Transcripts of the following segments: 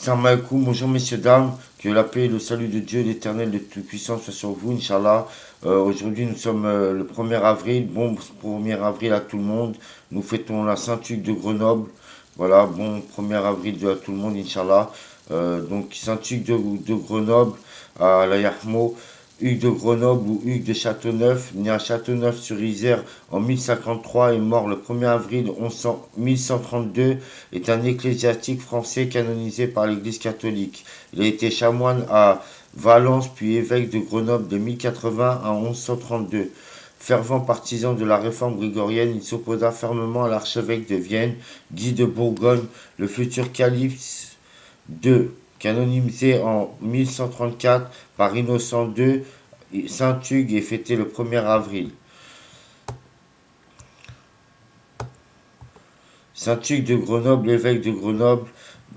Salam alaikum, bonjour messieurs, dames, que la paix et le salut de Dieu, l'éternel, de Tout-Puissant soit sur vous, Inch'Allah. Aujourd'hui nous sommes le 1er avril, bon 1er avril à tout le monde. Nous fêtons la Saint-Hugues de Grenoble, voilà, bon 1er avril à tout le monde, Inch'Allah. Donc Saint-Hugues de Grenoble, à la Yahmo, Hugues de Grenoble ou Hugues de Châteauneuf, né à Châteauneuf-sur-Isère en 1053 et mort le 1er avril 1132, est un ecclésiastique français canonisé par l'Église catholique. Il a été chanoine à Valence puis évêque de Grenoble de 1080 à 1132. Fervent partisan de la réforme grégorienne, il s'opposa fermement à l'archevêque de Vienne, Guy de Bourgogne, le futur calife II, canonisé en 1134 par Innocent II. Saint-Hugues est fêté le 1er avril. Saint-Hugues de Grenoble, évêque de Grenoble,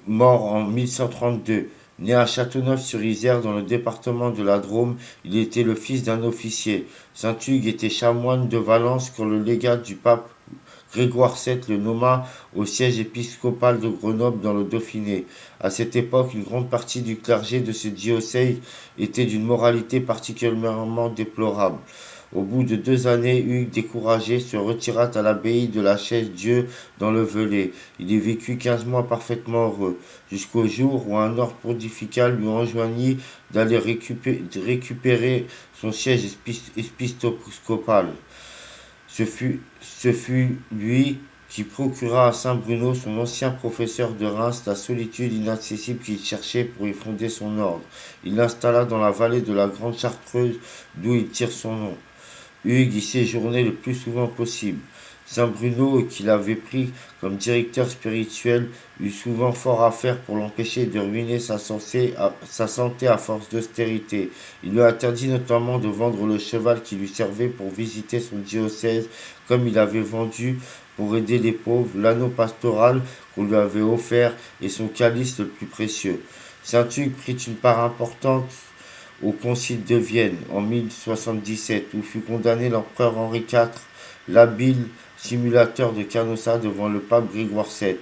mort en 1132. Né à Châteauneuf-sur-Isère dans le département de la Drôme, il était le fils d'un officier. Saint-Hugues était chanoine de Valence quand le légat du pape Grégoire VII le nomma au siège épiscopal de Grenoble dans le Dauphiné. À cette époque, une grande partie du clergé de ce diocèse était d'une moralité particulièrement déplorable. Au bout de 2 années, Hugues, découragé, se retira à l'abbaye de la Chaise-Dieu dans le Velay. Il y vécut 15 mois parfaitement heureux, jusqu'au jour où un ordre pontifical lui enjoignit d'aller récupérer son siège épiscopal. Ce fut lui qui procura à Saint Bruno, son ancien professeur de Reims, la solitude inaccessible qu'il cherchait pour y fonder son ordre. Il l'installa dans la vallée de la Grande Chartreuse, d'où il tire son nom. Hugues y séjournait le plus souvent possible. Saint Bruno, qui l'avait pris comme directeur spirituel, eut souvent fort à faire pour l'empêcher de ruiner sa santé à force d'austérité. Il lui interdit notamment de vendre le cheval qui lui servait pour visiter son diocèse, comme il avait vendu, pour aider les pauvres, l'anneau pastoral qu'on lui avait offert et son calice le plus précieux. Saint Hugues prit une part importante au concile de Vienne en 1077, où fut condamné l'empereur Henri IV, l'habile simulateur de Canossa devant le pape Grégoire VII.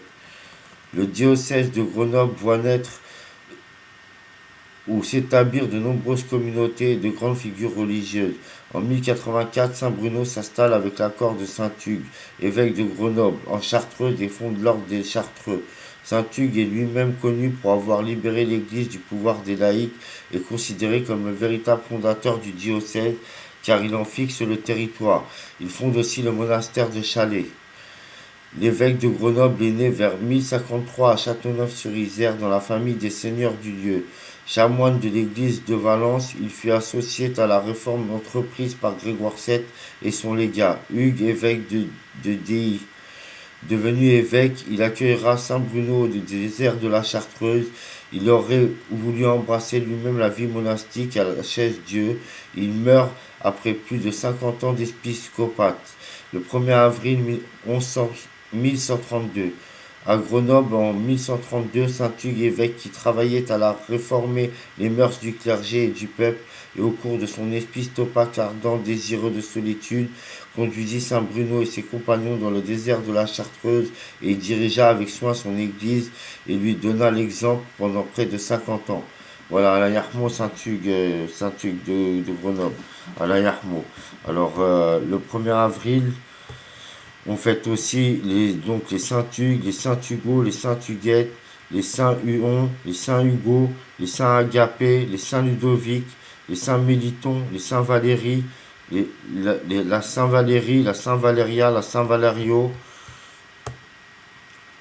Le diocèse de Grenoble voit naître ou s'établir de nombreuses communautés et de grandes figures religieuses. En 1084, Saint Bruno s'installe avec l'accord de Saint Hugues, évêque de Grenoble, en Chartreuse et fonde l'ordre des Chartreux. Saint Hugues est lui-même connu pour avoir libéré l'Église du pouvoir des laïcs et considéré comme le véritable fondateur du diocèse, car il en fixe le territoire. Il fonde aussi le monastère de Chalais. L'évêque de Grenoble est né vers 1053 à Châteauneuf-sur-Isère dans la famille des seigneurs du lieu. Chanoine de l'église de Valence, il fut associé à la réforme entreprise par Grégoire VII et son légat, Hugues, évêque de Dei. Devenu évêque, il accueillera Saint Bruno au désert de la Chartreuse. Il aurait voulu embrasser lui-même la vie monastique à la Chaise-Dieu. Il meurt après plus de 50 ans d'épiscopat, le 1er avril 1132. À Grenoble, en 1132, Saint Hugues, évêque qui travaillait à la réformer les mœurs du clergé et du peuple, et au cours de son épiscopat ardent, désireux de solitude, conduisit Saint Bruno et ses compagnons dans le désert de la Chartreuse et dirigea avec soin son église et lui donna l'exemple pendant près de 50 ans. Voilà, à la Yarmo, Saint-Hugues de Grenoble, à la Yarmo. Alors, le 1er avril, on fête aussi les Saint-Hugues, les Saint-Hugo, les Saint-Huguettes, les Saint-Huon, les Saint-Hugo, les Saint-Agapé, les Saint-Ludovic, les Saint-Méliton, les Saint-Valéry, la Saint-Valéry, la Saint-Valéria, la Saint-Valerio.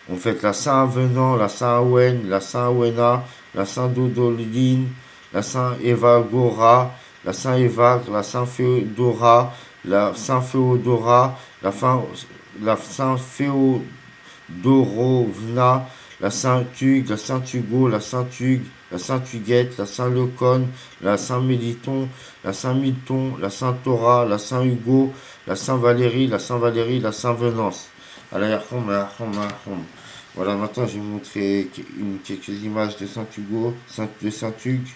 On fête la Saint-Avenant, la Saint-Awen, la Saint-Awena, la Saint-Dodoline, la Saint-Évagora, la Saint-Évagre, la Saint-Féodora, la Saint-Féodora, la Saint-Féodorovna, la Saint-Hugues, la Saint-Hugo, la Saint-Hugues, la Saint-Huguette, la Saint-Leconne, la Saint-Méliton, la Saint-Milton, la Saint-Thora, la Saint-Hugo, la Saint-Valéry, la Saint-Valéry, la Saint-Venance. Voilà, maintenant je vais vous montrer quelques images de Saint-Hugo, de Saint-Hugues.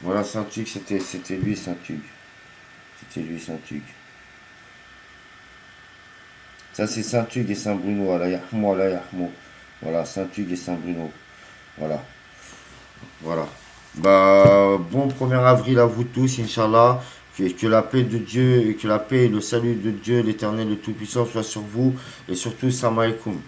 Voilà, Saint-Hugues, c'était lui, Saint-Hugues. C'était lui, Saint-Hugues. Ça, c'est Saint-Hugues et Saint-Bruno. Allah yahmou, Allah yahmou. Voilà, Saint-Hugues et Saint-Bruno. Voilà. Voilà. Bah, bon 1er avril à vous tous, Inch'Allah. Que la paix de Dieu, que la paix et le salut de Dieu, l'Éternel, le Tout-Puissant, soit sur vous. Et surtout, salam alaikum.